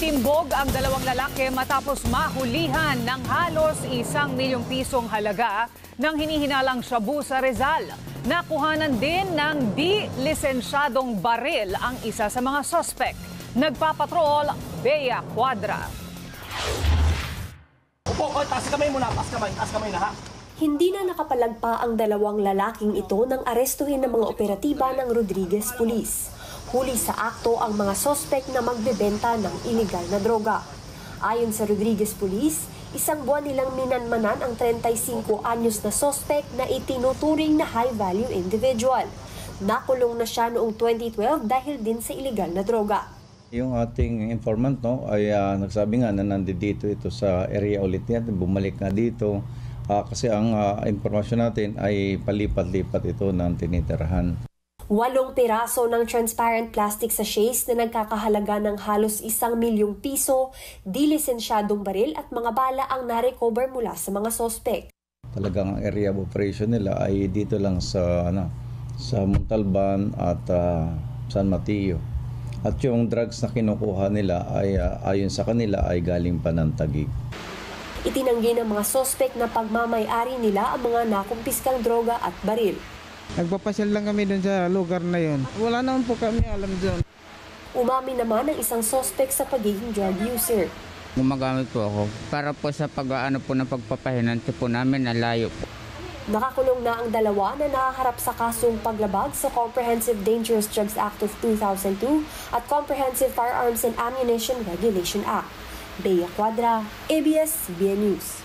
Natimbog ang dalawang lalaki matapos mahulihan ng halos 1 milyong pisong halaga ng hinihinalang shabu sa Rizal. Nakuhanan din ng di-lisensyadong baril ang isa sa mga sospek. Nagpapatrol, Bea Cuadra. Taas kamay muna, taas kamay na ha. Hindi na nakapalagpa ang dalawang lalaking ito nang arestuhin ng mga operatiba ng Rodriguez Police. Huli sa akto ang mga sospek na magbebenta ng iligal na droga. Ayon sa Rodriguez Police, 1 buwan nilang minanmanan ang 35 anyos na sospek na itinuturing na high-value individual. Nakulong na siya noong 2012 dahil din sa iligal na droga. Yung ating informant ay nagsabi nga na nandito ito sa area ulit niya, bumalik nga dito kasi ang impormasyon natin ay palipat-lipat ito ng tinitirahan. 8 piraso ng transparent plastic sachets na nagkakahalaga ng halos 1 milyong piso, di-lisensyadong baril at mga bala ang narecover mula sa mga sospek. Talagang ang area of operation nila ay dito lang sa Montalban at San Mateo. At yung drugs na kinukuha nila ay ayon sa kanila ay galing pa ng Taguig. Itinanggi ng mga sospek na pagmamay-ari nila ang mga nakumpiskang droga at baril. Nagpapasyal lang kami doon sa lugar na yon. Wala naman po kami alam doon. Umami naman ang isang sospek sa pagiging drug user. Gumagamit po ako para po sa pag-aano po ng pagpapahinante po namin na layo po. Nakakulong na ang dalawa na nakaharap sa kasong paglabag sa Comprehensive Dangerous Drugs Act of 2002 at Comprehensive Firearms and Ammunition Regulation Act. Bea Cuadra, ABS-CBN News.